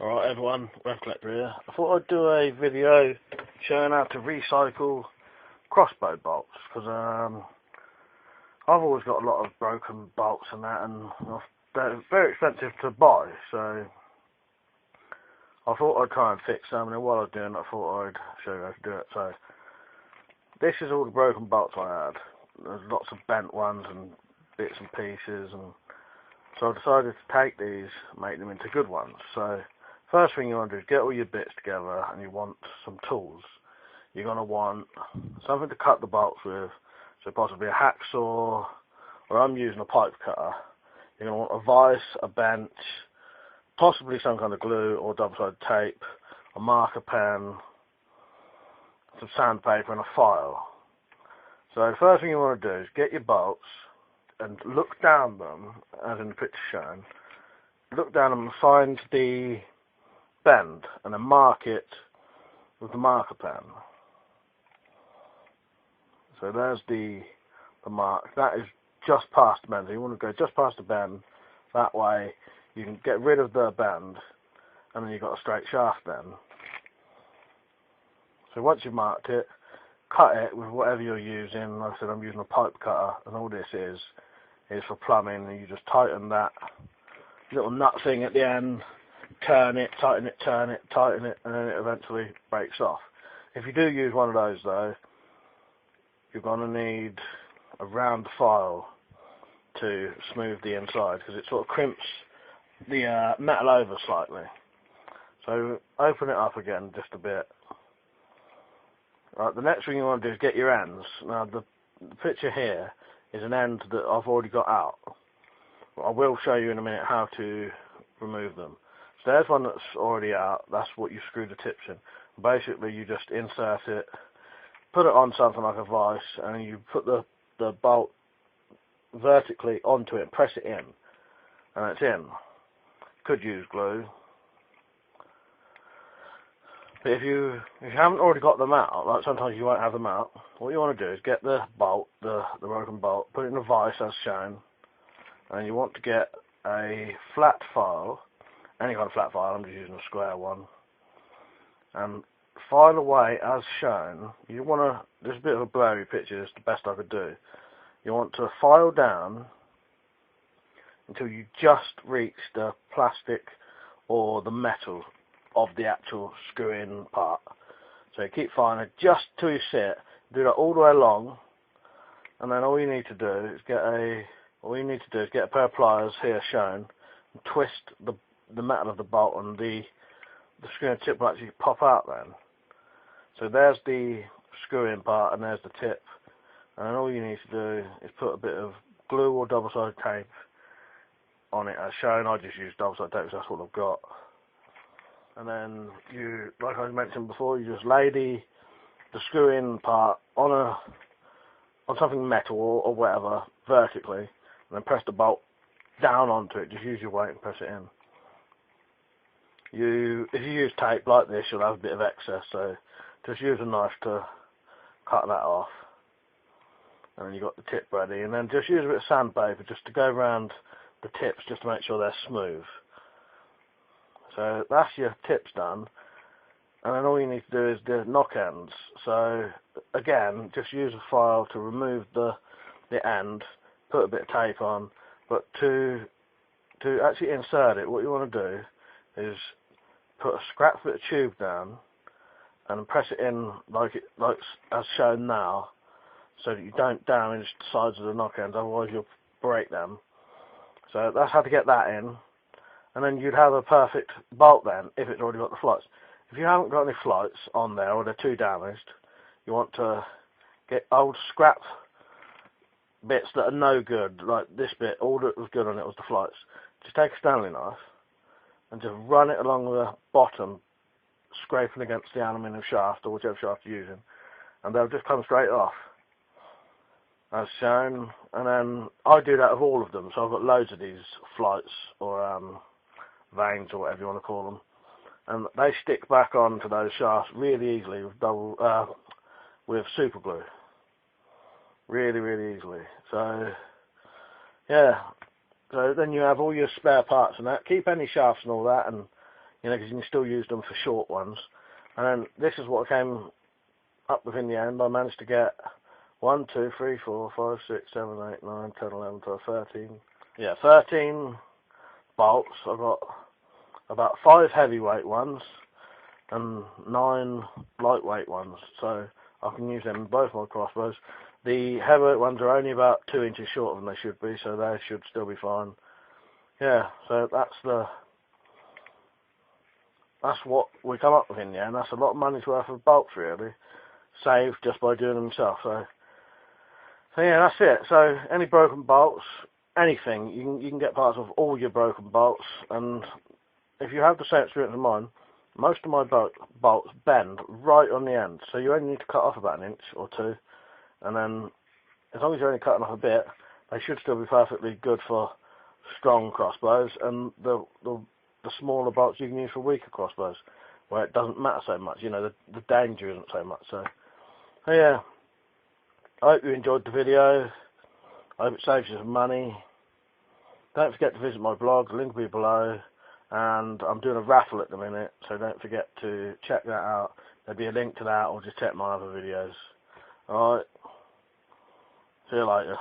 Alright everyone, WeaponCollector here. I thought I'd do a video showing how to recycle crossbow bolts, because I've always got a lot of broken bolts and that, and they're very expensive to buy, so I thought I'd try and fix them, and while I was doing it I thought I'd show you how to do it. So this is all the broken bolts I had. There's lots of bent ones and bits and pieces, and so I decided to take these and make them into good ones. So first thing you want to do is get all your bits together, and you want some tools. You're going to want something to cut the bolts with, so possibly a hacksaw, or I'm using a pipe cutter. You're going to want a vise, a bench, possibly some kind of glue or double-sided tape, a marker pen, some sandpaper and a file. So the first thing you want to do is get your bolts and look down them, as in the picture shown. Look down them and find the bend, and then mark it with the marker pen. So there's the mark. That is just past the bend. So you want to go just past the bend. That way you can get rid of the bend, and then you've got a straight shaft then. So once you've marked it, cut it with whatever you're using. Like I said, I'm using a pipe cutter, and all this is for plumbing, and you just tighten that little nut thing at the end, turn it, tighten it, turn it, tighten it, and then it eventually breaks off. If you do use one of those though, you're going to need a round file to smooth the inside, because it sort of crimps the metal over slightly. So open it up again just a bit. Right, the next thing you want to do is get your ends. Now the picture here is an end that I've already got out. I will show you in a minute how to remove them. So there's one that's already out. That's what you screw the tips in. Basically you just insert it, put it on something like a vise, and you put the bolt vertically onto it and press it in, and it's in. Could use glue. But if you haven't already got them out, like sometimes you won't have them out, what you want to do is get the bolt, the broken bolt, put it in a vise as shown, and you want to get a flat file, any kind of flat file. I'm just using a square one, and file away as shown. You want to, there's a bit of a blurry picture, it's the best I could do. You want to file down until you just reach the plastic or the metal of the actual screw-in part. So you keep filing just till you see it. Do that all the way along, and then all you need to do is get a pair of pliers here shown, and twist the metal of the bolt, and the screw-in tip will actually pop out then. So there's the screw-in part, and there's the tip, and then all you need to do is put a bit of glue or double-sided tape on it as shown. I just use double-sided tape because that's what I've got. And then you, like I mentioned before, you just lay the screw-in part on something metal or whatever vertically, and then press the bolt down onto it. Just use your weight and press it in. If you use tape like this, you'll have a bit of excess, so just use a knife to cut that off. And then you've got the tip ready, and then just use a bit of sandpaper just to go around the tips, just to make sure they're smooth. So that's your tips done, and then all you need to do is the knock ends. So again, just use a file to remove the end, put a bit of tape on, but to actually insert it, what you want to do is put a scrap bit of tube down and press it in like as shown now, so that you don't damage the sides of the knock ends, otherwise you'll break them. So that's how to get that in. And then you'd have a perfect bolt then, if it's already got the floats. If you haven't got any floats on there, or they're too damaged, you want to get old scrap bits that are no good, like this bit. All that was good on it was the floats. Just take a Stanley knife and just run it along the bottom, scraping against the aluminium shaft, or whichever shaft you're using, and they'll just come straight off, as shown. And then I do that with all of them, so I've got loads of these floats, or veins, or whatever you want to call them, and they stick back onto those shafts really easily with super glue, really easily. So yeah, so then you have all your spare parts and that. Keep any shafts and all that, and you know, because you can still use them for short ones. And then this is what I came up with in the end. I managed to get 1, 2, 3, 4, 5, 6, 7, 8, 9, 10, 11, 12, 13. Yeah, 13 bolts. I've got about 5 heavyweight ones and 9 lightweight ones, so I can use them in both my crossbows. The heavyweight ones are only about 2 inches shorter than they should be, so they should still be fine. Yeah, so that's what we come up with in the end. That's a lot of money's worth of bolts, really, saved just by doing them myself. So yeah, that's it. So any broken bolts, anything, you can get parts of all your broken bolts, and if you have the same experience as mine, most of my bolts bend right on the end, so you only need to cut off about 1 inch or 2, and then as long as you're only cutting off a bit, they should still be perfectly good for strong crossbows, and the smaller bolts you can use for weaker crossbows, where it doesn't matter so much, you know, the danger isn't so much. So yeah, I hope you enjoyed the video. I hope it saves you some money. Don't forget to visit my blog, the link will be below. And I'm doing a raffle at the minute, so don't forget to check that out. There'll be a link to that, or just check my other videos. Alright, see you later.